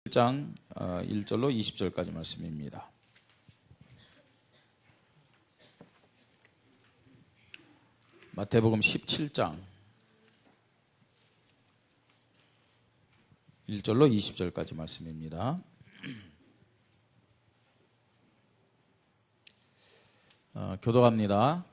1장 1절로 20절까지 말씀입니다. 마태복음 17장 1절로 20절까지 말씀입니다. 교독합니다.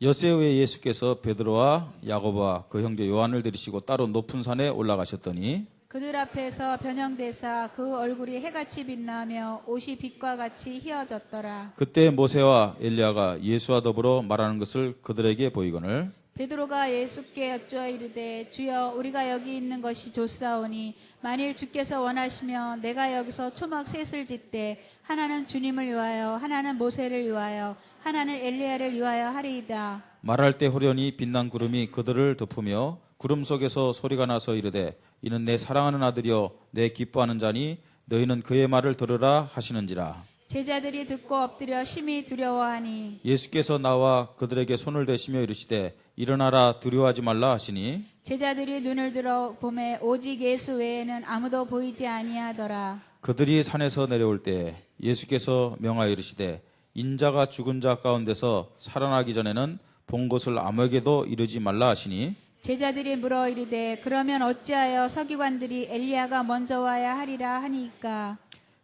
엿새 후에 예수께서 베드로와 야고보와 그 형제 요한을 데리시고 따로 높은 산에 올라가셨더니 그들 앞에서 변형되사 그 얼굴이 해같이 빛나며 옷이 빛과 같이 희어졌더라. 그때 모세와 엘리야가 예수와 더불어 말하는 것을 그들에게 보이거늘 베드로가 예수께 여쭈어 이르되 주여 우리가 여기 있는 것이 좋사오니 만일 주께서 원하시면 내가 여기서 초막 셋을 짓되 하나는 주님을 위하여 하나는 모세를 위하여 하나는 엘리야를 위하여 하리이다. 말할 때 호련히 빛난 구름이 그들을 덮으며 구름 속에서 소리가 나서 이르되 이는 내 사랑하는 아들이요 내 기뻐하는 자니 너희는 그의 말을 들으라 하시는지라. 제자들이 듣고 엎드려 심히 두려워하니 예수께서 나와 그들에게 손을 대시며 이르시되 일어나라 두려워하지 말라 하시니 제자들이 눈을 들어 보매 오직 예수 외에는 아무도 보이지 아니하더라. 그들이 산에서 내려올 때 예수께서 명하여 이르시되 인자가 죽은 자 가운데서 살아나기 전에는 본 것을 아무에게도 이르지 말라 하시니 제자들이 물어 이르되 그러면 어찌하여 서기관들이 엘리야가 먼저 와야 하리라 하니까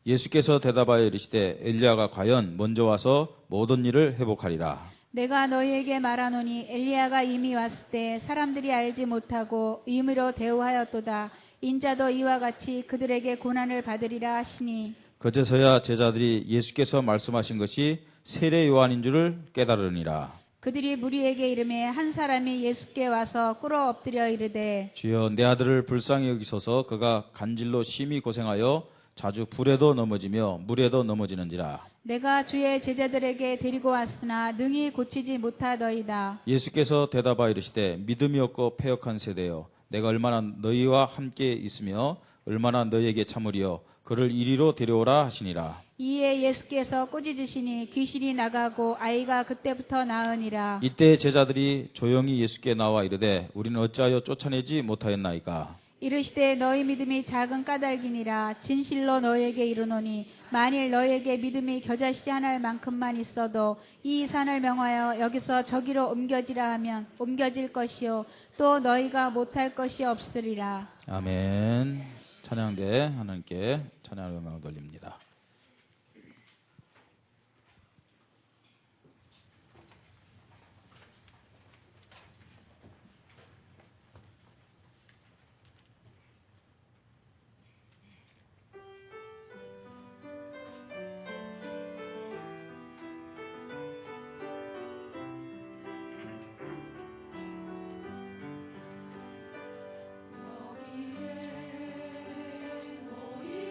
예수께서 대답하여 이르시되 엘리야가 과연 먼저 와서 모든 일을 회복하리라. 내가 너희에게 말하노니 엘리야가 이미 왔을 때 사람들이 알지 못하고 의무로 대우하였도다. 인자도 이와 같이 그들에게 고난을 받으리라 하시니 그제서야 제자들이 예수께서 말씀하신 것이 세례 요한인 줄을 깨달으니라. 그들이 무리에게 이르매 한 사람이 예수께 와서 꿇어 엎드려 이르되 주여 내 아들을 불쌍히 여기소서. 그가 간질로 심히 고생하여 자주 불에도 넘어지며 물에도 넘어지는지라. 내가 주의 제자들에게 데리고 왔으나 능히 고치지 못하더이다. 예수께서 대답하여 이르시되 믿음이 없고 패역한 세대여 내가 얼마나 너희와 함께 있으며 얼마나 너희에게 참으리요 그를 이리로 데려오라 하시니라. 이에 예수께서 꾸짖으시니 귀신이 나가고 아이가 그때부터 나으니라. 이때 제자들이 조용히 예수께 나와 이르되 우리는 어찌하여 쫓아내지 못하였나이까. 이르시되 너희 믿음이 작은 까닭이니라. 진실로 너희에게 이르노니 만일 너희에게 믿음이 겨자씨 하나일 만큼만 있어도 이 산을 명하여 여기서 저기로 옮겨지라 하면 옮겨질 것이요 또 너희가 못할 것이 없으리라. 아멘. 찬양대 하나님께 찬양을 음악을 돌립니다. 너희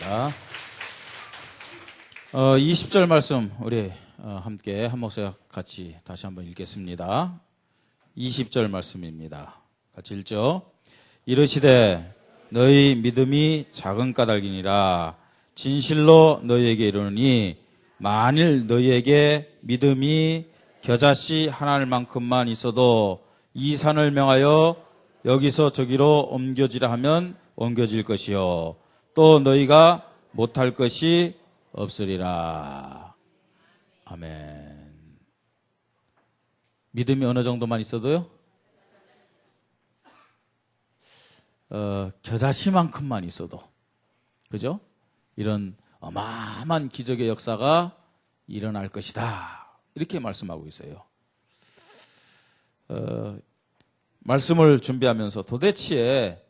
감사합니다. 20절 말씀 우리 함께 한 목소리 같이 다시 한번 읽겠습니다. 20절 말씀입니다. 같이 읽죠. 이르시되 너희 믿음이 작은 까닭이니라. 진실로 너희에게 이르노니 만일 너희에게 믿음이 겨자씨 하나만큼만 있어도 이 산을 명하여 여기서 저기로 옮겨지라 하면 옮겨질 것이요 또 너희가 못할 것이 없으리라. 아멘. 믿음이 어느 정도만 있어도요? 겨자씨만큼만 있어도, 그죠? 이런 어마어마한 기적의 역사가 일어날 것이다. 이렇게 말씀하고 있어요. 말씀을 준비하면서 도대체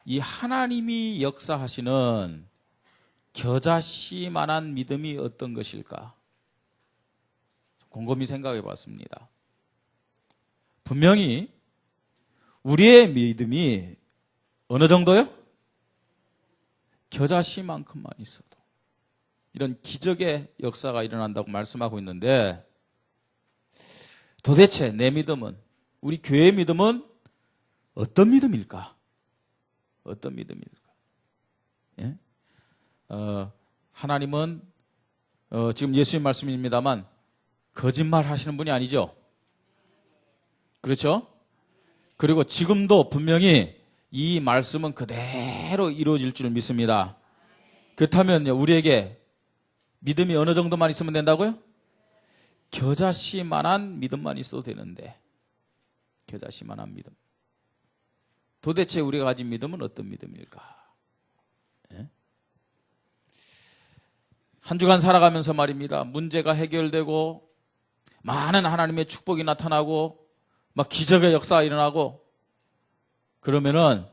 이 하나님이 역사하시는 겨자씨만한 믿음이 어떤 것일까? 곰곰이 생각해 봤습니다. 분명히 우리의 믿음이 어느 정도요? 겨자씨만큼만 있어도 이런 기적의 역사가 일어난다고 말씀하고 있는데, 도대체 내 믿음은, 우리 교회의 믿음은 어떤 믿음일까? 어떤 믿음일까? 예? 하나님은 지금 예수님 말씀입니다만 거짓말 하시는 분이 아니죠. 그렇죠? 그리고 지금도 분명히 이 말씀은 그대로 이루어질 줄 믿습니다. 그렇다면요, 우리에게 믿음이 어느 정도만 있으면 된다고요? 겨자씨만한 믿음만 있어도 되는데, 겨자씨만한 믿음. 도대체 우리가 가진 믿음은 어떤 믿음일까? 예? 한 주간 살아가면서 말입니다. 문제가 해결되고 많은 하나님의 축복이 나타나고 막 기적의 역사가 일어나고 그러면은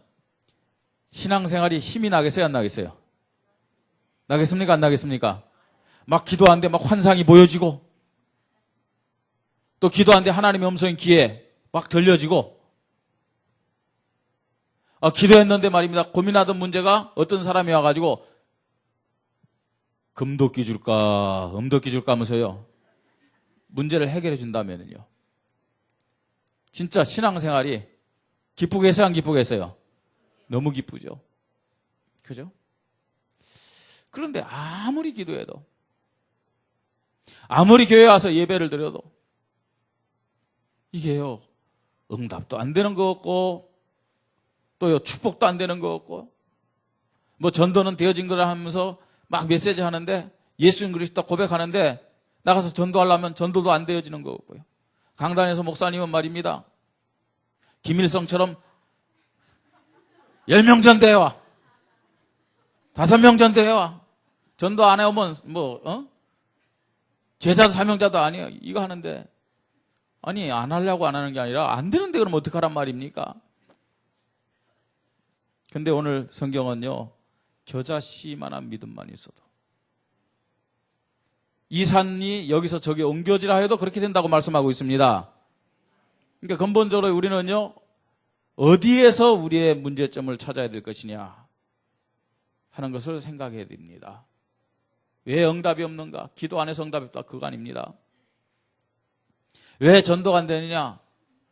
신앙생활이 힘이 나겠어요? 안 나겠어요? 나겠습니까? 안 나겠습니까? 막 기도하는데 막 환상이 보여지고 또 기도하는데 하나님의 음성이 귀에 막 들려지고 기도했는데 말입니다. 고민하던 문제가 어떤 사람이 와가지고 금도끼 줄까 음도끼 줄까 하면서요 문제를 해결해 준다면요 진짜 신앙생활이 기쁘겠어요? 안 기쁘겠어요? 너무 기쁘죠. 그죠? 그런데 아무리 기도해도 아무리 교회에 와서 예배를 드려도 이게요 응답도 안 되는 것 같고 또요 축복도 안 되는 것 같고 뭐 전도는 되어진 거라 하면서 막 메시지 하는데 예수 그리스도 고백하는데 나가서 전도하려면 전도도 안 되어지는 것 같고요. 강단에서 목사님은 말입니다. 김일성처럼 10명 전도해와 5명 전도해와 전도 안 해오면 제자도 사명자도 아니에요. 이거 하는데 아니 안 하려고 안 하는 게 아니라 안 되는데 그럼 어떡하란 말입니까? 근데 오늘 성경은요 겨자씨만한 믿음만 있어도 이 산이 여기서 저기 옮겨지라 해도 그렇게 된다고 말씀하고 있습니다. 그러니까 근본적으로 우리는요 어디에서 우리의 문제점을 찾아야 될 것이냐 하는 것을 생각해야 됩니다. 왜 응답이 없는가? 기도 안 해서 응답이 없다. 그거 아닙니다. 왜 전도가 안 되느냐?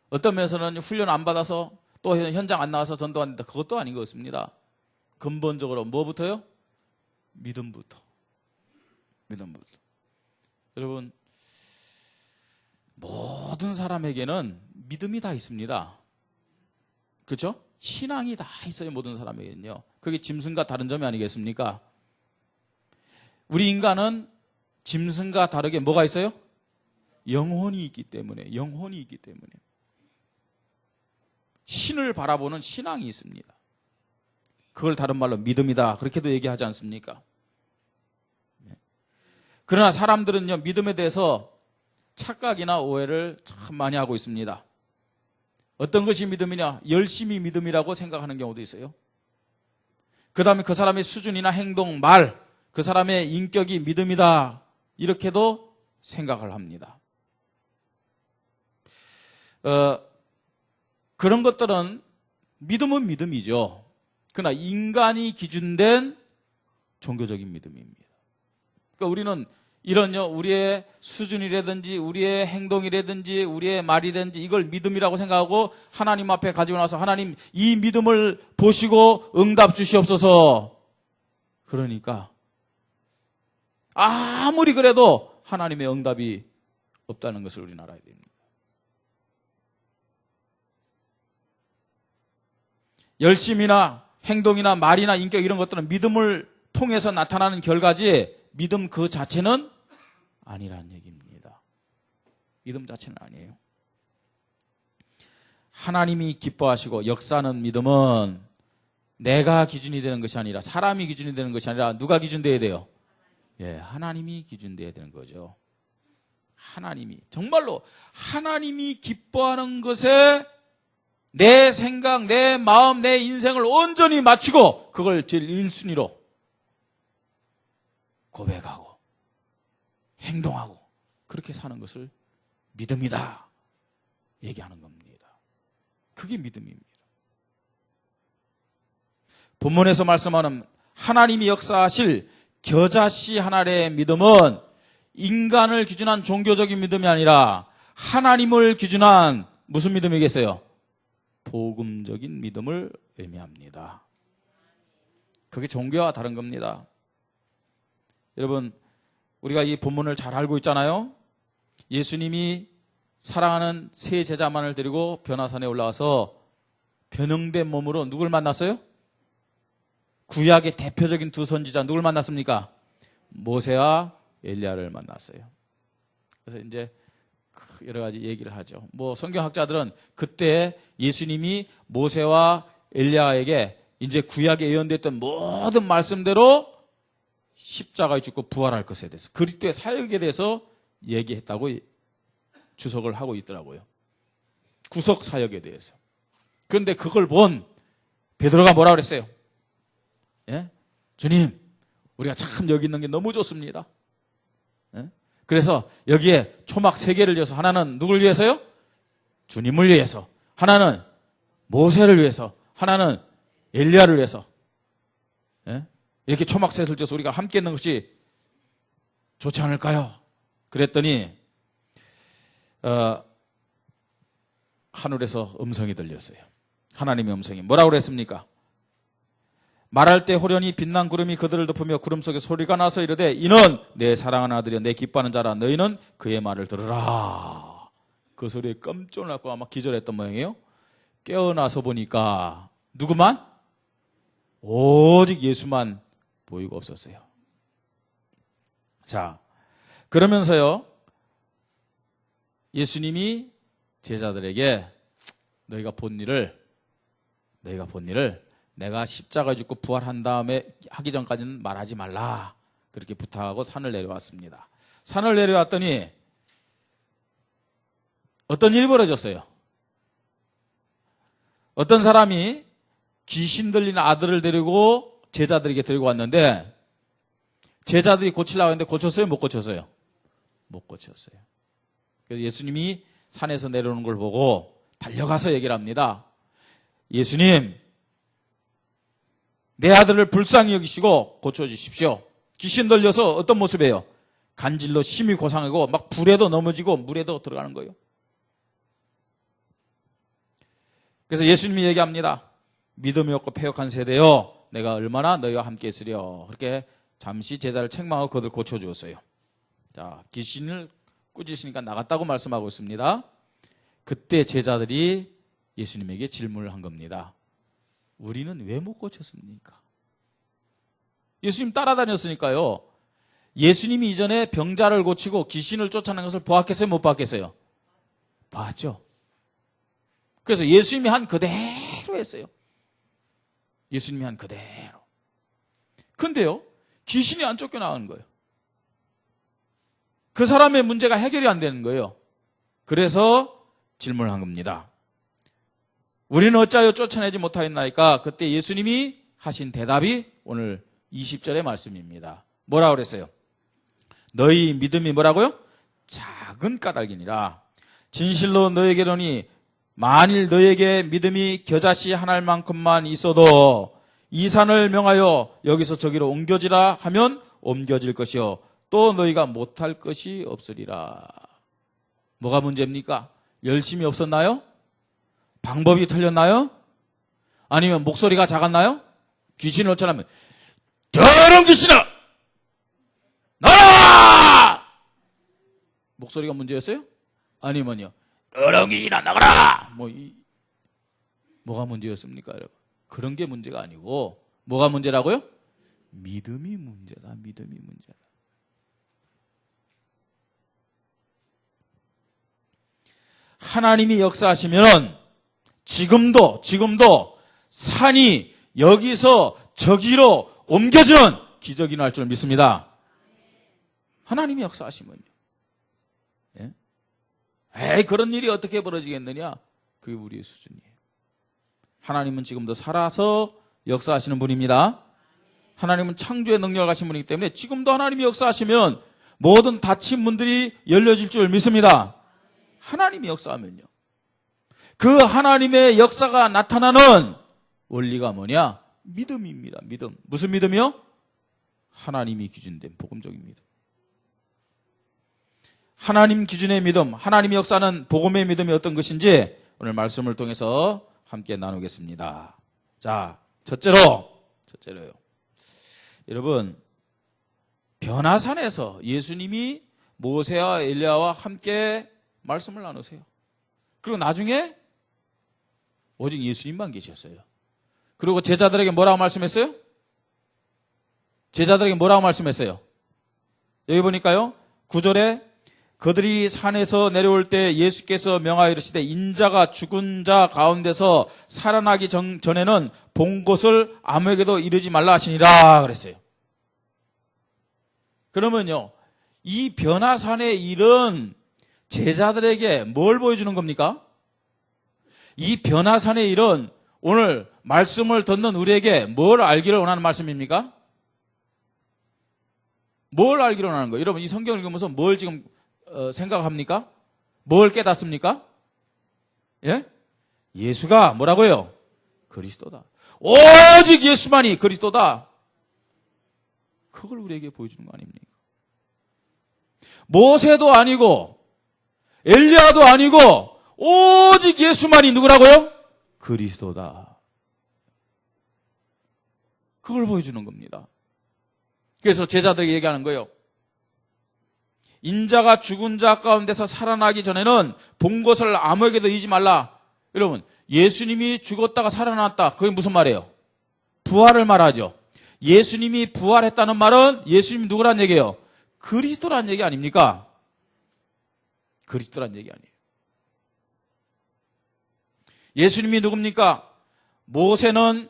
어떤 면에서는 훈련 안 받아서 또 현장 안 나와서 전도 안 된다. 그것도 아닌 것 같습니다. 근본적으로 뭐부터요? 믿음부터. 믿음부터. 여러분, 모든 사람에게는 믿음이 다 있습니다. 그렇죠? 신앙이 다 있어요. 모든 사람에게는요. 그게 짐승과 다른 점이 아니겠습니까? 우리 인간은 짐승과 다르게 뭐가 있어요? 영혼이 있기 때문에 신을 바라보는 신앙이 있습니다. 그걸 다른 말로 믿음이다. 그렇게도 얘기하지 않습니까? 그러나 사람들은요, 믿음에 대해서 착각이나 오해를 참 많이 하고 있습니다. 어떤 것이 믿음이냐? 열심히 믿음이라고 생각하는 경우도 있어요. 그 다음에 그 사람의 수준이나 행동, 말, 그 사람의 인격이 믿음이다. 이렇게도 생각을 합니다. 그런 것들은 믿음은 믿음이죠. 그러나 인간이 기준된 종교적인 믿음입니다. 그러니까 우리는 이런요, 우리의 수준이라든지 우리의 행동이라든지 우리의 말이든지 이걸 믿음이라고 생각하고 하나님 앞에 가지고 나서 하나님 이 믿음을 보시고 응답 주시옵소서. 그러니까 아무리 그래도 하나님의 응답이 없다는 것을 우리는 알아야 됩니다. 열심이나 행동이나 말이나 인격 이런 것들은 믿음을 통해서 나타나는 결과지 믿음 그 자체는 아니라는 얘기입니다. 믿음 자체는 아니에요. 하나님이 기뻐하시고 역사하는 믿음은 내가 기준이 되는 것이 아니라 사람이 기준이 되는 것이 아니라 누가 기준돼야 돼요? 예, 하나님이 기준돼야 되는 거죠. 하나님이 정말로 하나님이 기뻐하는 것에 내 생각, 내 마음, 내 인생을 온전히 맞추고 그걸 제일 1순위로 고백하고 행동하고 그렇게 사는 것을 믿음이다 얘기하는 겁니다. 그게 믿음입니다. 본문에서 말씀하는 하나님이 역사하실 겨자씨 하나의 믿음은 인간을 기준한 종교적인 믿음이 아니라 하나님을 기준한 무슨 믿음이겠어요? 복음적인 믿음을 의미합니다. 그게 종교와 다른 겁니다. 여러분, 우리가 이 본문을 잘 알고 있잖아요. 예수님이 사랑하는 세 제자만을 데리고 변화산에 올라와서 변형된 몸으로 누굴 만났어요? 구약의 대표적인 두 선지자 누굴 만났습니까? 모세와 엘리야를 만났어요. 그래서 이제 여러 가지 얘기를 하죠. 뭐 성경학자들은 그때 예수님이 모세와 엘리야에게 이제 구약에 예언됐던 모든 말씀대로 십자가에 죽고 부활할 것에 대해서 그리스도의 사역에 대해서 얘기했다고 주석을 하고 있더라고요. 구속 사역에 대해서. 그런데 그걸 본 베드로가 뭐라 그랬어요? 예? 주님, 우리가 참 여기 있는 게 너무 좋습니다. 예? 그래서 여기에 초막 3개를 지어서 하나는 누굴 위해서요? 주님을 위해서. 하나는 모세를 위해서. 하나는 엘리야를 위해서. 예? 이렇게 초막 셋을 지어서 우리가 함께 있는 것이 좋지 않을까요? 그랬더니 하늘에서 음성이 들렸어요. 하나님의 음성이 뭐라고 그랬습니까? 말할 때 호련히 빛난 구름이 그들을 덮으며 구름 속에 소리가 나서 이르되 이는 내 사랑하는 아들이여 내 기뻐하는 자라 너희는 그의 말을 들으라. 그 소리에 깜짝 놀랐고 아마 기절했던 모양이에요. 깨어나서 보니까 누구만? 오직 예수만 보이고 없었어요. 자, 그러면서요 예수님이 제자들에게 너희가 본 일을 내가 십자가에 죽고 부활한 다음에 하기 전까지는 말하지 말라. 그렇게 부탁하고 산을 내려왔습니다. 산을 내려왔더니 어떤 일이 벌어졌어요? 어떤 사람이 귀신 들린 아들을 데리고 제자들에게 데리고 왔는데 제자들이 고치려고 했는데 고쳤어요? 못 고쳤어요? 못 고쳤어요. 그래서 예수님이 산에서 내려오는 걸 보고 달려가서 얘기를 합니다. 예수님, 내 아들을 불쌍히 여기시고 고쳐주십시오. 귀신 들려서 어떤 모습이에요? 간질로 심히 고상하고 막 불에도 넘어지고 물에도 들어가는 거예요. 그래서 예수님이 얘기합니다. 믿음이 없고 패역한 세대여 내가 얼마나 너희와 함께 있으려. 그렇게 잠시 제자를 책망하고 그들 고쳐주었어요. 자, 귀신을 꾸짖으니까 나갔다고 말씀하고 있습니다. 그때 제자들이 예수님에게 질문을 한 겁니다. 우리는 왜 못 고쳤습니까? 예수님 따라다녔으니까요. 예수님이 이전에 병자를 고치고 귀신을 쫓아내는 것을 보았겠어요? 못 보았겠어요? 봤죠. 그래서 예수님이 한 그대로 했어요. 예수님이 한 그대로. 근데요, 귀신이 안 쫓겨나가는 거예요. 그 사람의 문제가 해결이 안 되는 거예요. 그래서 질문을 한 겁니다. 우리는 어찌하여 쫓아내지 못하였나이까? 그때 예수님이 하신 대답이 오늘 20절의 말씀입니다. 뭐라고 그랬어요? 너희 믿음이 뭐라고요? 작은 까닭이니라. 진실로 너에게로니 만일 너에게 믿음이 겨자씨 하나만큼만 있어도 이 산을 명하여 여기서 저기로 옮겨지라 하면 옮겨질 것이요 또 너희가 못할 것이 없으리라. 뭐가 문제입니까? 열심이 없었나요? 방법이 틀렸나요? 아니면 목소리가 작았나요? 귀신을 어쩌라면 더러운 귀신아 나가라! 목소리가 문제였어요? 아니면요 더러운 귀신아 나가라! 뭐가 문제였습니까, 여러분? 그런 게 문제가 아니고 뭐가 문제라고요? 믿음이 문제다. 믿음이 문제다. 하나님이 역사하시면 지금도 산이 여기서 저기로 옮겨지는 기적이 날 줄 믿습니다. 하나님이 역사하시면요. 예? 에이, 그런 일이 어떻게 벌어지겠느냐? 그게 우리의 수준이에요. 하나님은 지금도 살아서 역사하시는 분입니다. 하나님은 창조의 능력을 가신 분이기 때문에 지금도 하나님이 역사하시면 모든 닫힌 문들이 열려질 줄 믿습니다. 하나님이 역사하면요. 그 하나님의 역사가 나타나는 원리가 뭐냐? 믿음입니다. 믿음. 무슨 믿음이요? 하나님이 기준된 복음적인 믿음. 하나님 기준의 믿음, 하나님이 역사하는 복음의 믿음이 어떤 것인지 오늘 말씀을 통해서 함께 나누겠습니다. 자, 첫째로요. 여러분, 변화산에서 예수님이 모세와 엘리야와 함께 말씀을 나누세요. 그리고 나중에 오직 예수님만 계셨어요. 그리고 제자들에게 뭐라고 말씀했어요? 제자들에게 뭐라고 말씀했어요? 여기 보니까요. 9절에 그들이 산에서 내려올 때 예수께서 명하여 이르시되 인자가 죽은 자 가운데서 살아나기 전에는 본 곳을 아무에게도 이르지 말라 하시니라 그랬어요. 그러면요. 이 변화산의 일은 제자들에게 뭘 보여주는 겁니까? 이 변화산의 일은 오늘 말씀을 듣는 우리에게 뭘 알기를 원하는 말씀입니까? 뭘 알기를 원하는 거예요? 여러분 이 성경을 읽으면서 뭘 지금 생각합니까? 뭘 깨닫습니까? 예? 예수가 뭐라고요? 그리스도다. 오직 예수만이 그리스도다. 그걸 우리에게 보여주는 거 아닙니까? 모세도 아니고 엘리야도 아니고 오직 예수만이 누구라고요? 그리스도다. 그걸 보여주는 겁니다. 그래서 제자들에게 얘기하는 거예요. 인자가 죽은 자 가운데서 살아나기 전에는 본 것을 아무에게도 이지 말라. 여러분, 예수님이 죽었다가 살아났다. 그게 무슨 말이에요? 부활을 말하죠. 예수님이 부활했다는 말은 예수님이 누구란 얘기예요? 그리스도란 얘기 아닙니까? 그리스도란 얘기 아니에요. 예수님이 누굽니까? 모세는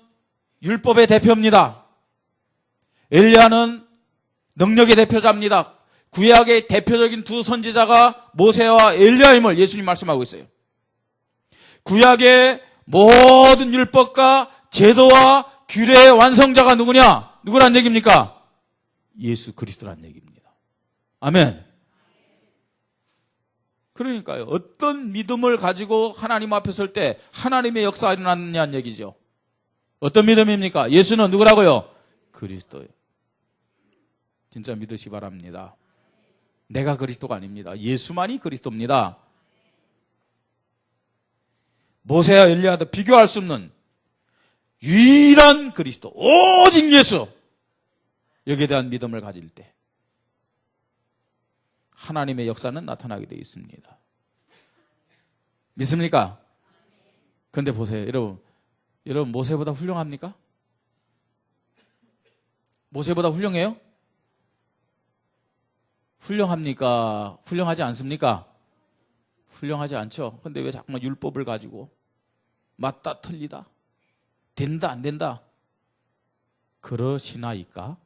율법의 대표입니다. 엘리야는 능력의 대표자입니다. 구약의 대표적인 두 선지자가 모세와 엘리야임을 예수님 말씀하고 있어요. 구약의 모든 율법과 제도와 규례의 완성자가 누구냐? 누구란 얘기입니까? 예수 그리스도란 얘기입니다. 아멘. 그러니까요. 어떤 믿음을 가지고 하나님 앞에 설 때 하나님의 역사가 일어났냐는 얘기죠. 어떤 믿음입니까? 예수는 누구라고요? 그리스도예요. 진짜 믿으시 바랍니다. 내가 그리스도가 아닙니다. 예수만이 그리스도입니다. 모세와 엘리야도 비교할 수 없는 유일한 그리스도, 오직 예수. 여기에 대한 믿음을 가질 때 하나님의 역사는 나타나게 되어 있습니다. 믿습니까? 그런데 보세요. 여러분 모세보다 훌륭합니까? 모세보다 훌륭해요? 훌륭합니까? 훌륭하지 않습니까? 훌륭하지 않죠. 그런데 왜 자꾸만 율법을 가지고 맞다 틀리다 된다 안 된다 그러시나이까?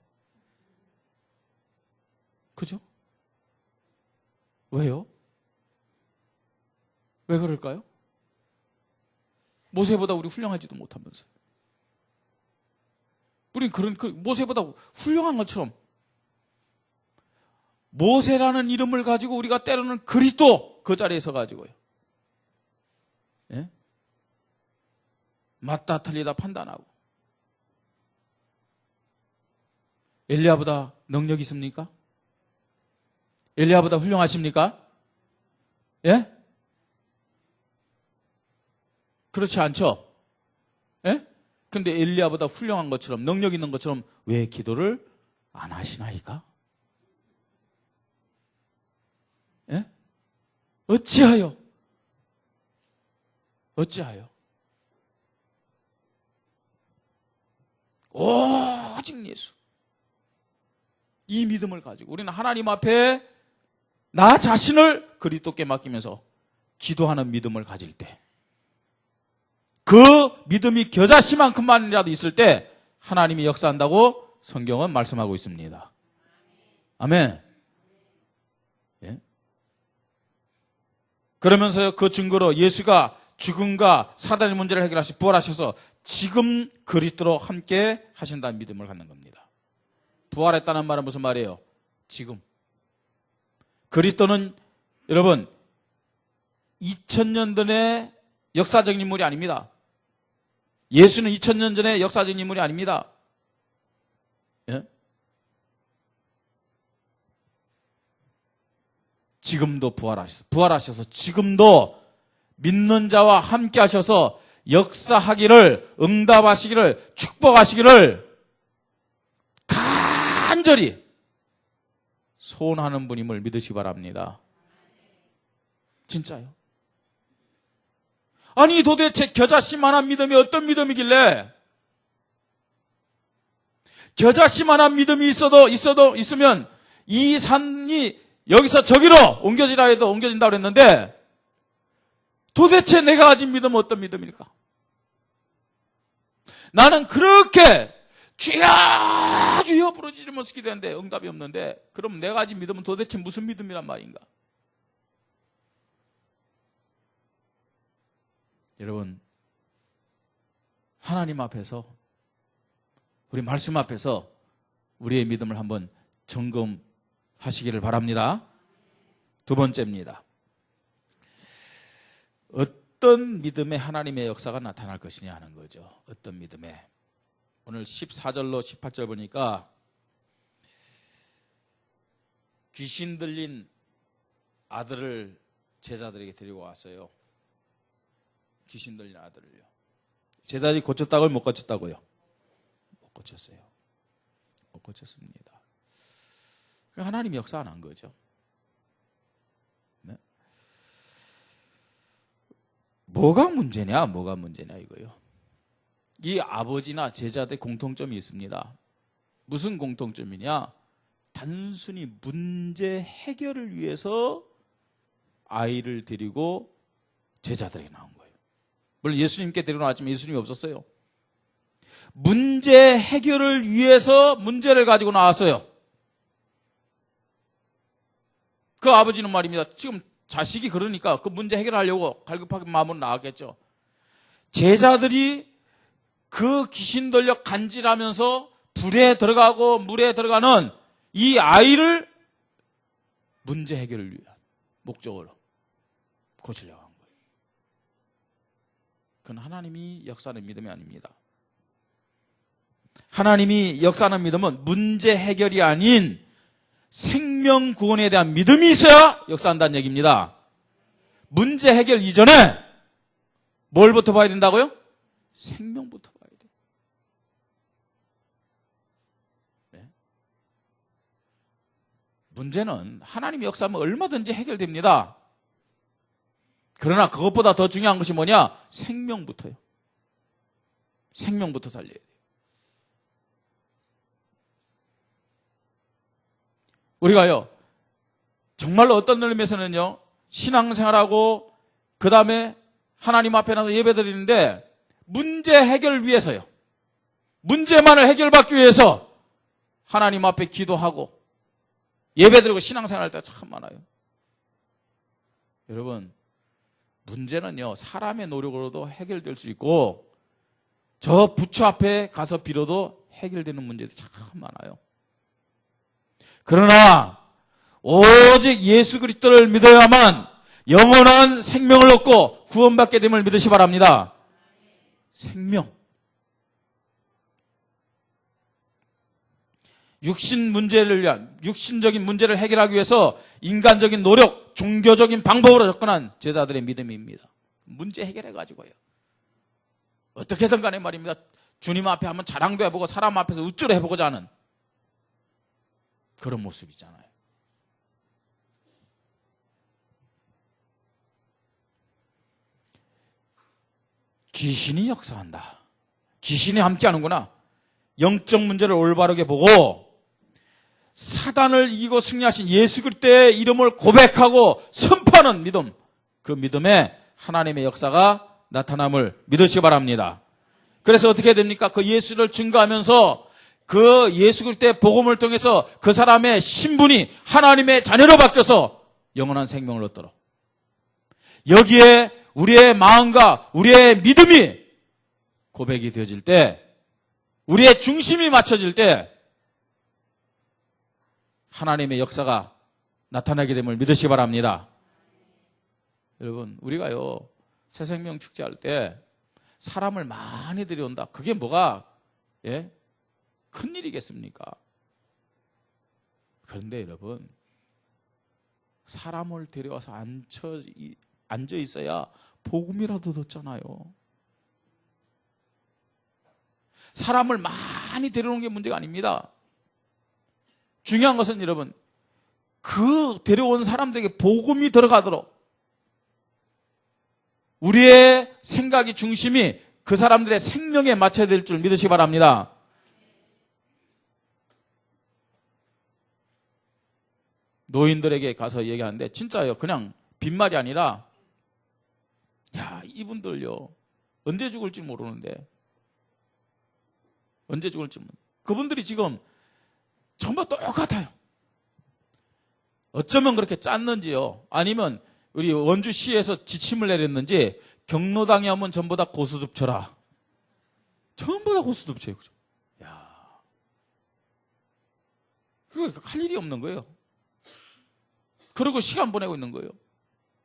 그죠? 왜요? 왜 그럴까요? 모세보다 우리 훌륭하지도 못하면서 우린 모세보다 훌륭한 것처럼 모세라는 이름을 가지고 우리가 때로는 그리스도 그 자리에 서가지고요. 예? 맞다 틀리다 판단하고 엘리야보다 능력 있습니까? 엘리야보다 훌륭하십니까? 예? 그렇지 않죠? 예? 근데 엘리야보다 훌륭한 것처럼 능력 있는 것처럼 왜 기도를 안 하시나이까? 예? 어찌하여? 오직 예수. 이 믿음을 가지고 우리는 하나님 앞에 나 자신을 그리스도께 맡기면서 기도하는 믿음을 가질 때, 그 믿음이 겨자씨만큼만이라도 있을 때 하나님이 역사한다고 성경은 말씀하고 있습니다. 아멘. 예? 그러면서요, 그 증거로 예수가 죽음과 사단의 문제를 해결하시 부활하셔서 지금 그리스도로 함께 하신다는 믿음을 갖는 겁니다. 부활했다는 말은 무슨 말이에요? 지금. 그리스도는 여러분 2000년 전의 역사적인 인물이 아닙니다. 예수는 2000년 전의 역사적인 인물이 아닙니다. 예? 지금도 부활하셔서 지금도 믿는 자와 함께 하셔서 역사하기를, 응답하시기를, 축복하시기를 간절히 소원하는 분임을 믿으시기 바랍니다. 진짜요. 아니 도대체 겨자씨만한 믿음이 어떤 믿음이길래, 겨자씨만한 믿음이 있으면 이 산이 여기서 저기로 옮겨지라 해도 옮겨진다고 그랬는데 도대체 내가 가진 믿음은 어떤 믿음일까? 나는 그렇게 주여 주여 부르짖으면서 기도했는데 응답이 없는데, 그럼 내가 가진 믿음은 도대체 무슨 믿음이란 말인가? 여러분, 하나님 앞에서, 우리 말씀 앞에서 우리의 믿음을 한번 점검하시기를 바랍니다. 두 번째입니다. 어떤 믿음에 하나님의 역사가 나타날 것이냐 하는 거죠. 어떤 믿음에. 오늘 14절로 18절 보니까 귀신 들린 아들을 제자들에게 데리고 왔어요. 귀신 들린 아들을요. 제자들이 고쳤다고요? 못 고쳤다고요? 못 고쳤어요. 못 고쳤습니다. 하나님이 역사 안 한 거죠. 네? 뭐가 문제냐 이거요. 이 아버지나 제자들 공통점이 있습니다. 무슨 공통점이냐? 단순히 문제 해결을 위해서 아이를 데리고 제자들에게 나온 거예요. 물론 예수님께 데리고 나왔지만 예수님이 없었어요. 문제 해결을 위해서 문제를 가지고 나왔어요. 그 아버지는 말입니다. 지금 자식이 그러니까 그 문제 해결하려고 갈급하게 마음으로 나왔겠죠. 제자들이 그 귀신 들려 간질하면서 불에 들어가고 물에 들어가는 이 아이를 문제 해결을 위한 목적으로 고치려고 한 거예요. 그건 하나님이 역사하는 믿음이 아닙니다. 하나님이 역사하는 믿음은 문제 해결이 아닌 생명 구원에 대한 믿음이 있어야 역사한다는 얘기입니다. 문제 해결 이전에 뭘부터 봐야 된다고요? 생명부터 봐야 돼요. 네? 문제는 하나님이 역사하면 얼마든지 해결됩니다. 그러나 그것보다 더 중요한 것이 뭐냐? 생명부터요. 생명부터 살려야 돼요. 우리가요, 정말로 어떤 의미에서는요, 신앙생활하고 그 다음에 하나님 앞에 나서 예배드리는데 문제 해결을 위해서요, 문제만을 해결받기 위해서 하나님 앞에 기도하고 예배드리고 신앙생활할 때가 참 많아요. 여러분, 문제는요, 사람의 노력으로도 해결될 수 있고 저 부처 앞에 가서 빌어도 해결되는 문제들이 참 많아요. 그러나 오직 예수 그리스도를 믿어야만 영원한 생명을 얻고 구원받게 됨을 믿으시 바랍니다. 생명. 육신적인 문제를 해결하기 위해서 인간적인 노력, 종교적인 방법으로 접근한 제자들의 믿음입니다. 문제 해결해가지고요. 어떻게든 간에 말입니다. 주님 앞에 한번 자랑도 해보고 사람 앞에서 우쭐 해보고자 하는 그런 모습이잖아요. 귀신이 역사한다. 귀신이 함께하는구나. 영적 문제를 올바르게 보고 사단을 이기고 승리하신 예수 그리스도의 이름을 고백하고 선포하는 믿음, 그 믿음에 하나님의 역사가 나타남을 믿으시기 바랍니다. 그래서 어떻게 됩니까? 그 예수를 증거하면서 그 예수 그리스도의 복음을 통해서 그 사람의 신분이 하나님의 자녀로 바뀌어서 영원한 생명을 얻도록, 여기에 우리의 마음과 우리의 믿음이 고백이 되어질 때, 우리의 중심이 맞춰질 때 하나님의 역사가 나타나게 됨을 믿으시기 바랍니다. 여러분, 우리가요 새생명 축제할 때 사람을 많이 들여온다. 그게 뭐가 큰일이겠습니까? 그런데 여러분, 사람을 데려와서 앉아 있어야 복음이라도 듣잖아요. 사람을 많이 데려오는 게 문제가 아닙니다. 중요한 것은 여러분, 그 데려온 사람들에게 복음이 들어가도록 우리의 생각이 중심이 그 사람들의 생명에 맞춰야 될 줄 믿으시기 바랍니다. 노인들에게 가서 얘기하는데 진짜요, 그냥 빈말이 아니라, 야, 이분들요 언제 죽을지 모르는데, 언제 죽을지 모르는데 그분들이 지금 전부 똑같아요. 어쩌면 그렇게 짰는지요, 아니면 우리 원주시에서 지침을 내렸는지 경로당에 오면 전부 다 고수듭쳐라. 전부 다 고수듭쳐요. 그죠? 야, 그거 할 일이 없는 거예요. 그러고 시간 보내고 있는 거예요.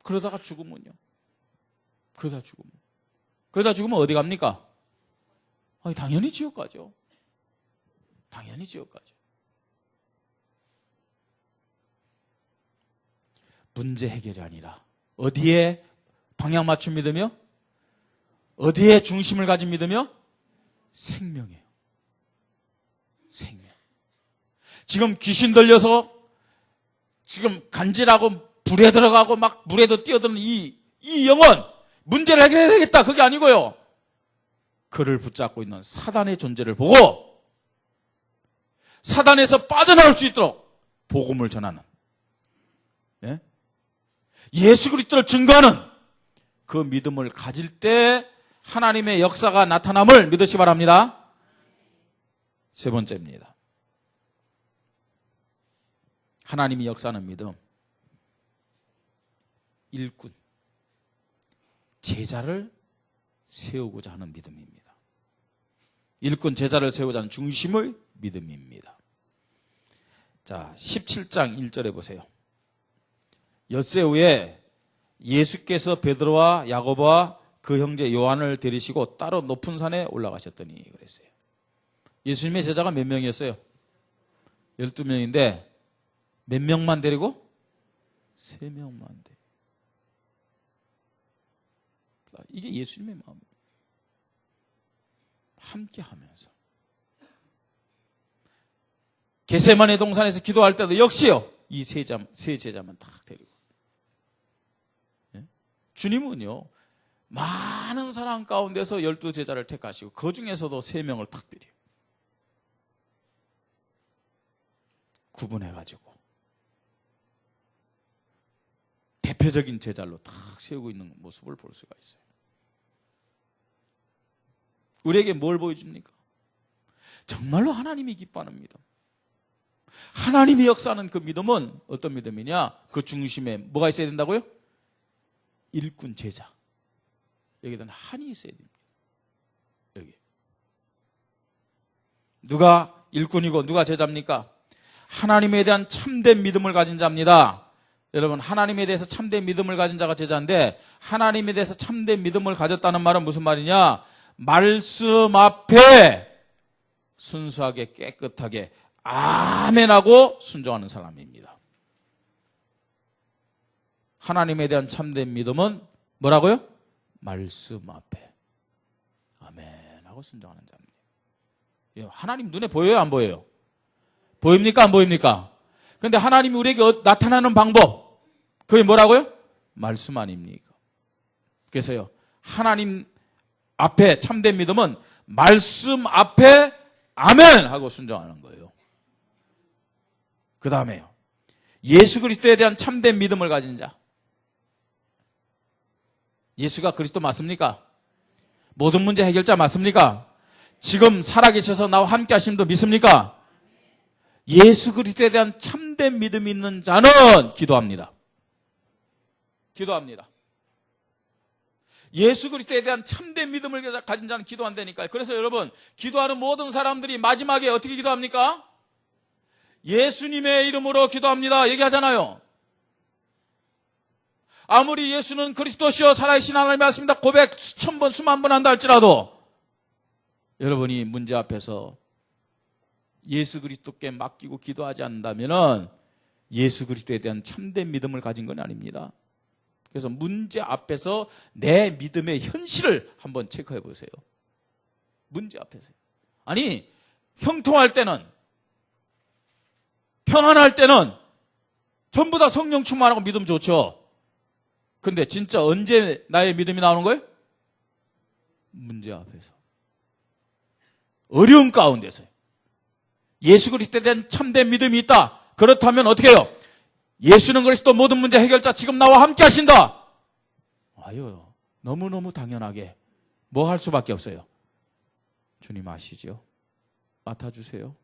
그러다가 죽으면요. 그러다 죽으면 어디 갑니까? 당연히 지옥 가죠. 당연히 지옥 가죠. 문제 해결이 아니라 어디에 방향 맞춤 믿으며, 어디에 중심을 가진 믿으며? 생명이에요. 생명. 지금 귀신 들려서 지금 간질하고 불에 들어가고 막 물에도 뛰어드는 이 영혼, 문제를 해결해야 되겠다, 그게 아니고요. 그를 붙잡고 있는 사단의 존재를 보고 사단에서 빠져나올 수 있도록 복음을 전하는, 예수 그리스도를 증거하는 그 믿음을 가질 때 하나님의 역사가 나타남을 믿으시기 바랍니다. 세 번째입니다. 하나님이 역사하는 믿음, 일꾼, 제자를 세우고자 하는 믿음입니다. 일꾼, 제자를 세우고자 하는 중심의 믿음입니다. 자, 17장 1절에 보세요. 엿새 후에 예수께서 베드로와 야고보와 그 형제 요한을 데리시고 따로 높은 산에 올라가셨더니 그랬어요. 예수님의 제자가 몇 명이었어요? 12명인데 몇 명만 데리고? 3명만 데리고. 이게 예수님의 마음입니다. 함께 하면서. 겟세마네 동산에서 기도할 때도 역시요, 이 세 제자만 딱 데리고. 주님은요, 많은 사람 가운데서 12제자를 택하시고 그 중에서도 3명을 특별히 구분해가지고 대표적인 제자로 딱 세우고 있는 모습을 볼 수가 있어요. 우리에게 뭘 보여줍니까? 정말로 하나님이 기뻐하는 믿음, 하나님이 역사하는 그 믿음은 어떤 믿음이냐? 그 중심에 뭐가 있어야 된다고요? 일꾼, 제자. 여기에는 한이 있어야 됩니다. 여기. 누가 일꾼이고 누가 제자입니까? 하나님에 대한 참된 믿음을 가진 자입니다. 여러분, 하나님에 대해서 참된 믿음을 가진 자가 제자인데, 하나님에 대해서 참된 믿음을 가졌다는 말은 무슨 말이냐? 말씀 앞에 순수하게 깨끗하게 아멘하고 순종하는 사람입니다. 하나님에 대한 참된 믿음은 뭐라고요? 말씀 앞에 아멘하고 순종하는 자입니다. 하나님 눈에 보여요, 안 보여요? 보입니까, 안 보입니까? 그런데 하나님이 우리에게 나타나는 방법, 그게 뭐라고요? 말씀 아닙니까? 그래서요, 하나님 앞에 참된 믿음은 말씀 앞에 아멘 하고 순종하는 거예요. 그 다음에요, 예수 그리스도에 대한 참된 믿음을 가진 자. 예수가 그리스도 맞습니까? 모든 문제 해결자 맞습니까? 지금 살아계셔서 나와 함께 하신 분 믿습니까? 예수 그리스도에 대한 참된 믿음이 있는 자는 기도합니다. 기도합니다. 예수 그리스도에 대한 참된 믿음을 가진 자는 기도한다니까요. 그래서 여러분, 기도하는 모든 사람들이 마지막에 어떻게 기도합니까? 예수님의 이름으로 기도합니다 얘기하잖아요. 아무리 예수는 그리스도시여 살아계신 하나님 말씀입니다 고백 수천 번 수만 번 한다 할지라도 여러분이 문제 앞에서 예수 그리스도께 맡기고 기도하지 않는다면 예수 그리스도에 대한 참된 믿음을 가진 건 아닙니다. 그래서 문제 앞에서 내 믿음의 현실을 한번 체크해 보세요. 문제 앞에서. 아니, 형통할 때는, 평안할 때는 전부 다 성령 충만하고 믿음 좋죠. 근데 진짜 언제 나의 믿음이 나오는 거예요? 문제 앞에서. 어려운 가운데서요. 예수 그리스도에 대한 참된 믿음이 있다. 그렇다면 어떻게 해요? 예수는 그리스도 모든 문제 해결자 지금 나와 함께 하신다. 아유, 너무너무 당연하게 뭐 할 수밖에 없어요. 주님 아시죠? 맡아주세요.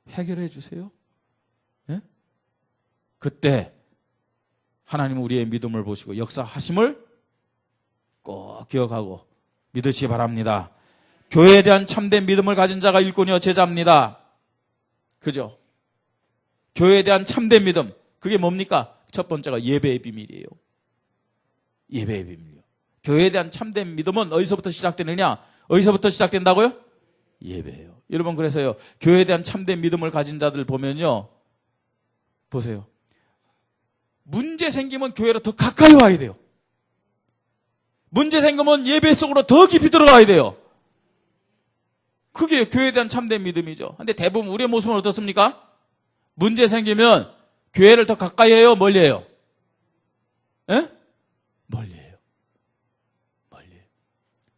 해결해 주세요. 예? 그때 하나님은 우리의 믿음을 보시고 역사하심을 꼭 기억하고 믿으시기 바랍니다. 교회에 대한 참된 믿음을 가진 자가 일꾼이요 제자입니다. 그죠? 교회에 대한 참된 믿음, 그게 뭡니까? 첫 번째가 예배의 비밀이에요. 예배의 비밀이요. 교회에 대한 참된 믿음은 어디서부터 시작되느냐? 어디서부터 시작된다고요? 예배예요. 여러분, 그래서요, 교회에 대한 참된 믿음을 가진 자들 보면요, 보세요. 문제 생기면 교회로 더 가까이 와야 돼요. 문제 생기면 예배 속으로 더 깊이 들어가야 돼요. 그게 교회에 대한 참된 믿음이죠. 근데 대부분 우리의 모습은 어떻습니까? 문제 생기면 교회를 더 가까이 해요? 멀리 해요? 예? 멀리 해요. 멀리 해요.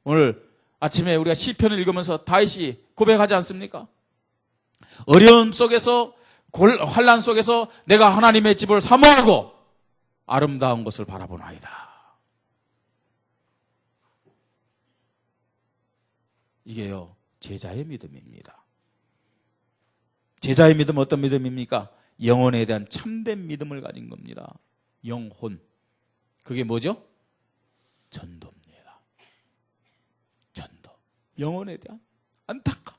오늘 아침에 우리가 시편을 읽으면서 다윗이 고백하지 않습니까? 어려움 속에서, 환난 속에서 내가 하나님의 집을 사모하고 아름다운 것을 바라보나이다. 이게요, 제자의 믿음입니다. 제자의 믿음은 어떤 믿음입니까? 영혼에 대한 참된 믿음을 가진 겁니다. 영혼. 그게 뭐죠? 전도입니다. 전도. 영혼에 대한 안타까움.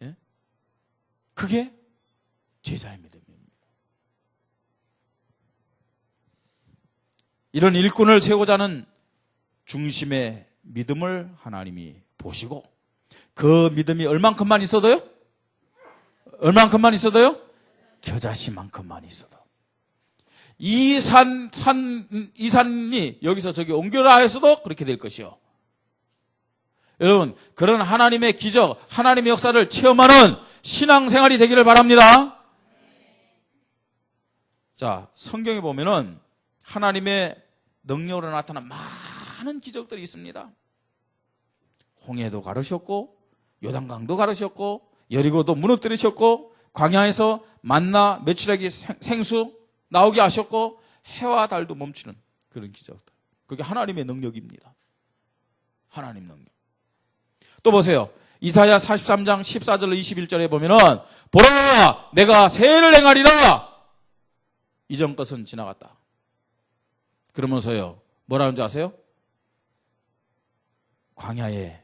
예? 그게 제자의 믿음입니다. 이런 일꾼을 세우고자 하는 중심의 믿음을 하나님이 보시고 그 믿음이 얼만큼만 있어도요? 얼만큼만 있어도요? 겨자씨만큼만 있어도. 이 산이 여기서 저기 옮겨라 해서도 그렇게 될 것이요. 여러분, 그런 하나님의 기적, 하나님의 역사를 체험하는 신앙생활이 되기를 바랍니다. 자, 성경에 보면은 하나님의 능력으로 나타난 많은 기적들이 있습니다. 홍해도 가르셨고 요단강도 가르셨고 여리고도 무너뜨리셨고 광야에서 만나 메추라기 생수 나오게 하셨고 해와 달도 멈추는 그런 기적들. 그게 하나님의 능력입니다. 하나님 능력. 또 보세요. 이사야 43장 14절 21절에 보면은 보라 내가 새해를 행하리라. 이전 것은 지나갔다. 그러면서요, 뭐라는 줄 아세요? 광야에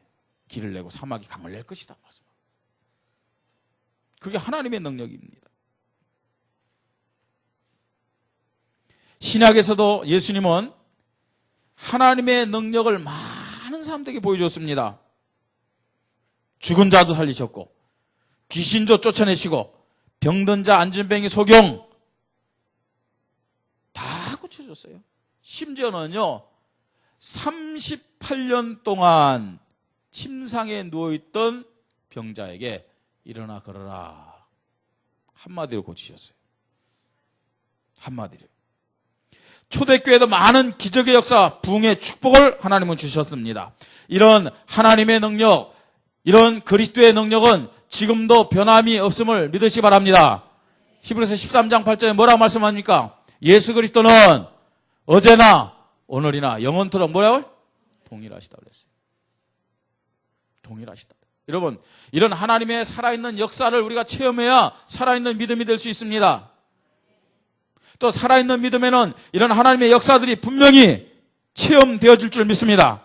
길을 내고 사막이 강을 낼 것이다. 그게 하나님의 능력입니다. 신약에서도 예수님은 하나님의 능력을 많은 사람들에게 보여줬습니다. 죽은 자도 살리셨고 귀신조 쫓아내시고 병든 자 안진뱅이 소경 다 고쳐줬어요. 심지어는요 38년 동안 침상에 누워있던 병자에게 일어나 걸어라 한마디로 고치셨어요. 한마디로. 초대교회도 많은 기적의 역사, 부흥의 축복을 하나님은 주셨습니다. 이런 하나님의 능력, 이런 그리스도의 능력은 지금도 변함이 없음을 믿으시기 바랍니다. 히브리서 13장 8절에 뭐라고 말씀합니까? 예수 그리스도는 어제나 오늘이나 영원토록 뭐라고요? 동일하시다 그랬어요. 동일하시다. 여러분, 이런 하나님의 살아있는 역사를 우리가 체험해야 살아있는 믿음이 될 수 있습니다. 또 살아있는 믿음에는 이런 하나님의 역사들이 분명히 체험되어질 줄 믿습니다.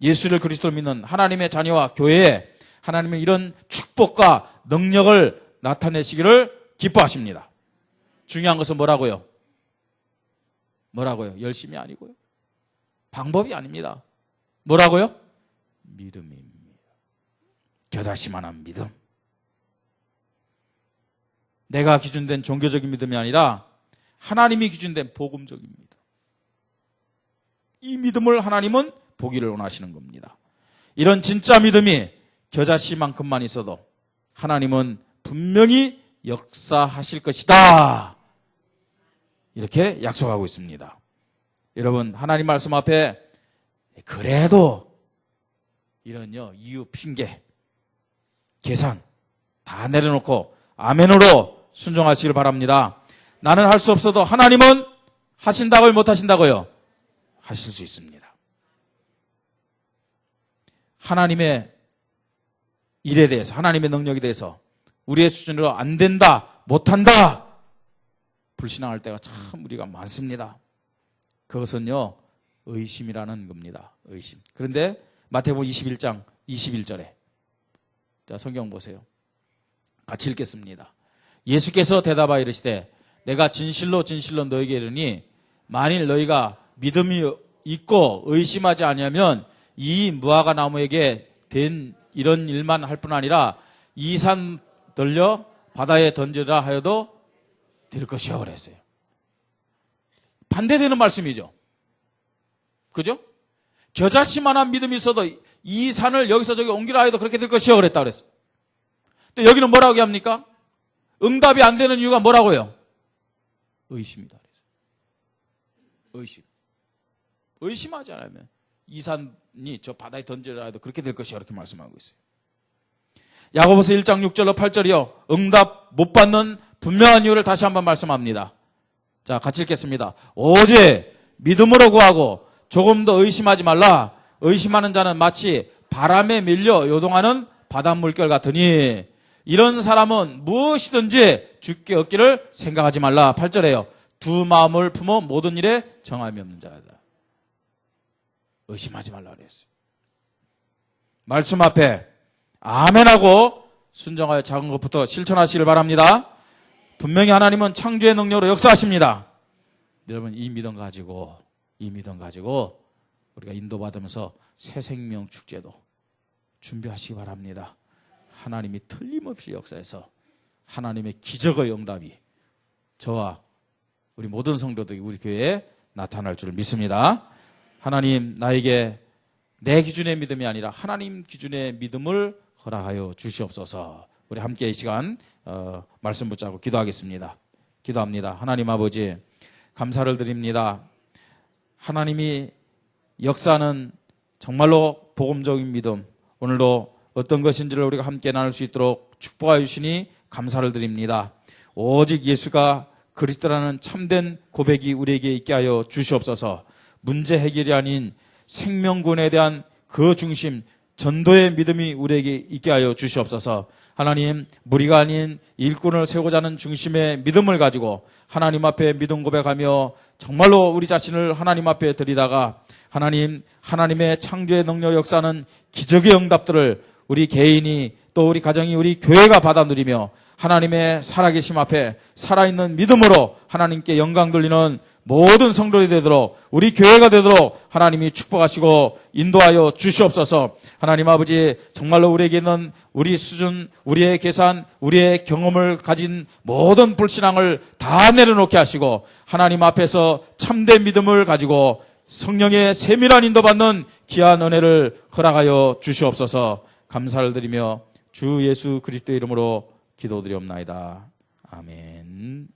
예수를 그리스도로 믿는 하나님의 자녀와 교회에 하나님의 이런 축복과 능력을 나타내시기를 기뻐하십니다. 중요한 것은 뭐라고요? 뭐라고요? 열심이 아니고요. 방법이 아닙니다. 뭐라고요? 믿음입니다. 겨자씨만한 믿음. 내가 기준된 종교적인 믿음이 아니라 하나님이 기준된 복음적인 믿음. 이 믿음을 하나님은 보기를 원하시는 겁니다. 이런 진짜 믿음이 겨자씨만큼만 있어도 하나님은 분명히 역사하실 것이다. 이렇게 약속하고 있습니다. 여러분, 하나님 말씀 앞에 그래도 이런요 이유, 핑계, 계산 다 내려놓고 아멘으로 순종하시길 바랍니다. 나는 할 수 없어도 하나님은 하신다고요, 못하신다고요? 하실 수 있습니다. 하나님의 일에 대해서, 하나님의 능력에 대해서 우리의 수준으로 안 된다, 못한다 불신앙할 때가 참 우리가 많습니다. 그것은요 의심이라는 겁니다. 의심. 그런데 마태복음 21장 21절에 자, 성경 보세요. 같이 읽겠습니다. 예수께서 대답하여 이르시되 내가 진실로 진실로 너에게 이르니 만일 너희가 믿음이 있고 의심하지 아니하면 이 무화과 나무에게 된 이런 일만 할 뿐 아니라 이 산 들려 바다에 던지라 하여도 될 것이야 그랬어요. 반대되는 말씀이죠. 그죠? 겨자씨만한 믿음이 있어도 이 산을 여기서 저기 옮기라 해도 그렇게 될 것이요 그랬다 그랬어요. 근데 여기는 뭐라고 얘기합니까? 응답이 안 되는 이유가 뭐라고요? 의심이다. 의심. 의심하지 않으면 이 산이 저 바다에 던지라 해도 그렇게 될 것이요 이렇게 말씀하고 있어요. 야고보서 1장 6절로 8절이요. 응답 못 받는 분명한 이유를 다시 한번 말씀합니다. 자, 같이 읽겠습니다. 오직 믿음으로 구하고 조금 더 의심하지 말라. 의심하는 자는 마치 바람에 밀려 요동하는 바닷물결 같으니 이런 사람은 무엇이든지 주께 얻기를 생각하지 말라. 8절에요. 두 마음을 품어 모든 일에 정함이 없는 자다. 의심하지 말라 그랬어요. 말씀 앞에 아멘하고 순종하여 작은 것부터 실천하시길 바랍니다. 분명히 하나님은 창조의 능력으로 역사하십니다. 여러분 이 믿음 가지고 우리가 인도받으면서 새 생명 축제도 준비하시기 바랍니다. 하나님이 틀림없이 역사해서 하나님의 기적의 응답이 저와 우리 모든 성도들이 우리 교회에 나타날 줄 믿습니다. 하나님 나에게 내 기준의 믿음이 아니라 하나님 기준의 믿음을 허락하여 주시옵소서. 우리 함께 이 시간 말씀 붙잡고 기도하겠습니다. 기도합니다. 하나님 아버지 감사를 드립니다. 하나님이 역사는 정말로 복음적인 믿음 오늘도 어떤 것인지를 우리가 함께 나눌 수 있도록 축복하여 주시니 감사를 드립니다. 오직 예수가 그리스도라는 참된 고백이 우리에게 있게 하여 주시옵소서. 문제 해결이 아닌 생명군에 대한 그 중심 전도의 믿음이 우리에게 있게 하여 주시옵소서. 하나님 무리가 아닌 일꾼을 세우고자 하는 중심의 믿음을 가지고 하나님 앞에 믿음 고백하며 정말로 우리 자신을 하나님 앞에 드리다가 하나님의 창조의 능력 역사는 기적의 응답들을 우리 개인이 또 우리 가정이 우리 교회가 받아 누리며 하나님의 살아계심 앞에 살아있는 믿음으로 하나님께 영광 돌리는 모든 성도들이 되도록 우리 교회가 되도록 하나님이 축복하시고 인도하여 주시옵소서. 하나님 아버지 정말로 우리에게 있는 우리 수준, 우리의 계산, 우리의 경험을 가진 모든 불신앙을 다 내려놓게 하시고 하나님 앞에서 참된 믿음을 가지고 성령의 세밀한 인도받는 귀한 은혜를 허락하여 주시옵소서. 감사를 드리며 주 예수 그리스도의 이름으로 기도드리옵나이다. 아멘.